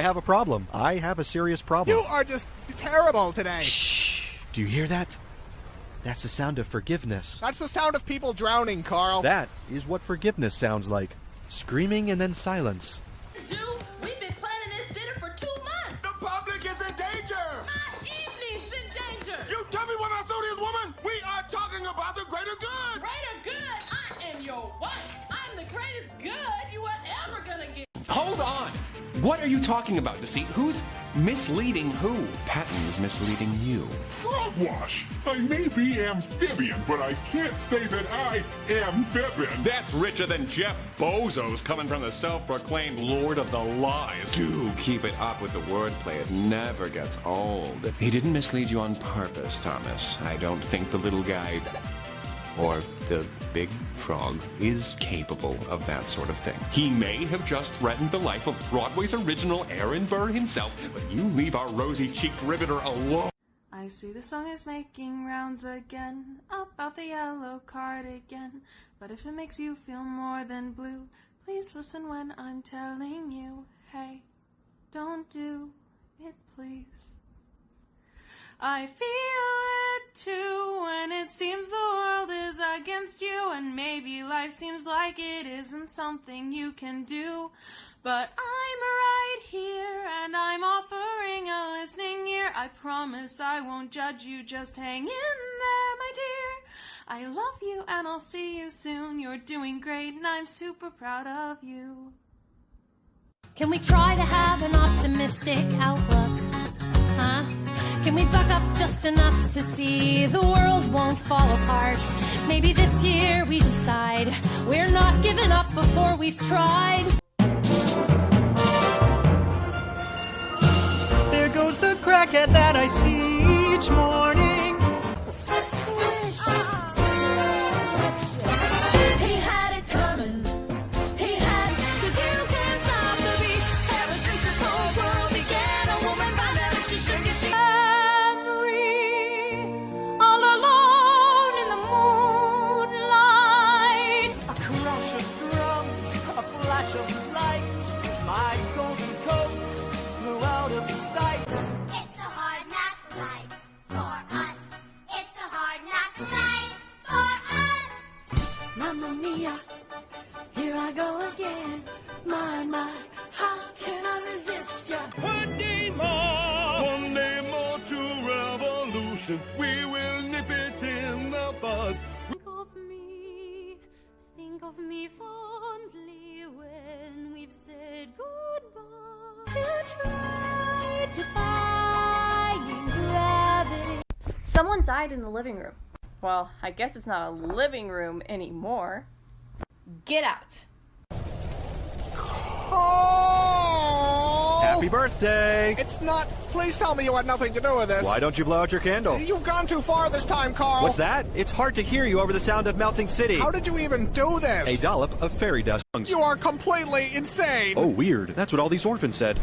I have a problem. I have a serious problem. You are just terrible today. Shh. Do you hear that? That's the sound of forgiveness. That's the sound of people drowning, Carl. That is what forgiveness sounds like. Screaming and then silence. Dude, we've been planning this dinner for 2 months. The public is in danger. My evening's in danger. You tell me what I saw this woman. We are talking about the greater good. Greater good. I am your wife. I'm the greatest good you are ever gonna get. Hold on! What are you talking about, Deceit? Who's misleading who? Patton's misleading you. Frogwash! I may be amphibian, but I can't say that I am fibbing. That's richer than Jeff Bezos coming from the self-proclaimed Lord of the Lies. Do keep it up with the wordplay. It never gets old. He didn't mislead you on purpose, Thomas. I don't think the little guy or the big frog is capable of that sort of thing. He may have just threatened the life of Broadway's original Aaron Burr himself, but you leave our rosy-cheeked riveter alone. I see the song is making rounds again about the yellow cardigan. But if it makes you feel more than blue, please listen when I'm telling you, hey, don't do it, please. I feel it too when it seems the world is against you, and maybe life seems like it isn't something you can do. But I'm right here and I'm offering a listening ear. I promise I won't judge you, just hang in there, my dear. I love you and I'll see you soon. You're doing great and I'm super proud of you. Can we try to have an optimistic outlook? Huh? Can we buck up just enough to see the world won't fall apart? Maybe this year we decide we're not giving up before we've tried. There goes the crackhead that I see each morning. He had it coming. He had, 'cause you can't stop the beat. Ever since this whole world began, a woman found out that she should get she all alone in the moonlight. A crash of drums, a flash of light. My golden coat flew out of sight. It's a hard knock life for us. It's a hard knock life for us. Mamma mia, here I go again. My, how can I resist ya? One day more to revolution. We will nip it in the bud. Think of me fondly when we've said goodbye. To try defying gravity. Someone died in the living room. Well, I guess it's not a living room anymore. Get out. Oh! Happy birthday! It's not. Please tell me you had nothing to do with this. Why don't you blow out your candle? You've gone too far this time, Carl. What's that? It's hard to hear you over the sound of melting city. How did you even do this? A dollop of fairy dust. You are completely insane. Oh, weird. That's what all these orphans said.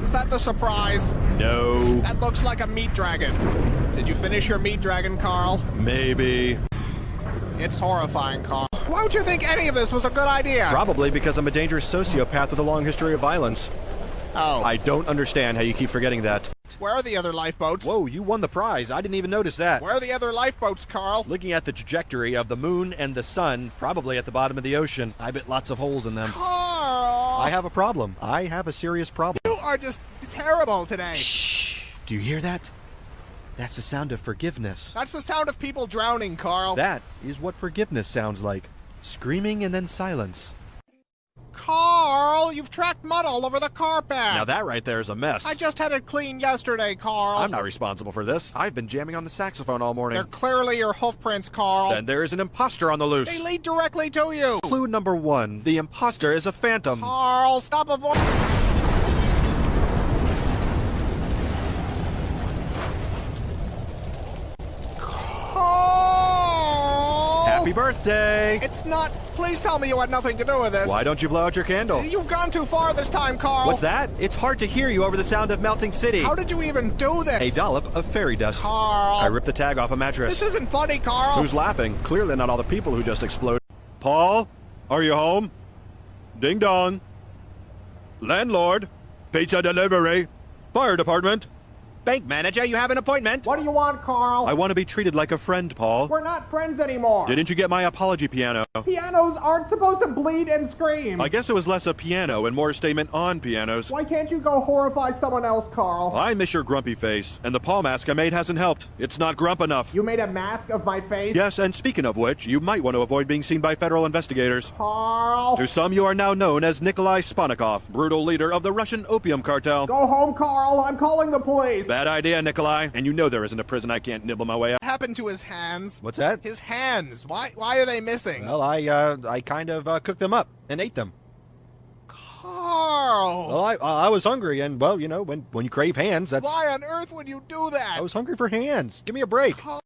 Is that the surprise? No. That looks like a meat dragon. Did you finish your meat dragon, Carl? Maybe. It's horrifying, Carl. Why would you think any of this was a good idea? Probably because I'm a dangerous sociopath with a long history of violence. Oh. I don't understand how you keep forgetting that. Where are the other lifeboats? Whoa, you won the prize. I didn't even notice that. Where are the other lifeboats, Carl? Looking at the trajectory of the moon and the sun, probably at the bottom of the ocean. I bet lots of holes in them. Carl! I have a problem. I have a serious problem. You are just terrible today. Shh. Do you hear that? That's the sound of forgiveness. That's the sound of people drowning, Carl. That is what forgiveness sounds like. Screaming and then silence. Carl, you've tracked mud all over the carpet. Now that right there is a mess. I just had it cleaned yesterday, Carl. I'm not responsible for this. I've been jamming on the saxophone all morning. They're clearly your hoof prints, Carl. Then there is an imposter on the loose. They lead directly to you. Clue number 1. The imposter is a phantom. Carl, stop avoiding... Happy birthday! It's not. Please tell me you had nothing to do with this. Why don't you blow out your candle? You've gone too far this time, Carl. What's that? It's hard to hear you over the sound of melting city. How did you even do this? A dollop of fairy dust. Carl. I ripped the tag off a mattress. This isn't funny, Carl. Who's laughing? Clearly not all the people who just exploded. Paul? Are you home? Ding dong. Landlord. Pizza delivery. Fire department. Bank manager, you have an appointment. What do you want, Carl? I want to be treated like a friend, Paul. We're not friends anymore. Didn't you get my apology piano? Pianos aren't supposed to bleed and scream. I guess it was less a piano and more a statement on pianos. Why can't you go horrify someone else, Carl? I miss your grumpy face, and the paw mask I made hasn't helped. It's not grump enough. You made a mask of my face? Yes, and speaking of which, you might want to avoid being seen by federal investigators. Carl! To some, you are now known as Nikolai Sponikov, brutal leader of the Russian opium cartel. Go home, Carl. I'm calling the police. Bad idea, Nikolai. And you know there isn't a prison I can't nibble my way out. What happened to his hands? What's that? His hands. Why are they missing? Well, I kind of cooked them up and ate them. Carl! Well, I was hungry, and, well, you know, when you crave hands, that's... Why on earth would you do that? I was hungry for hands. Give me a break.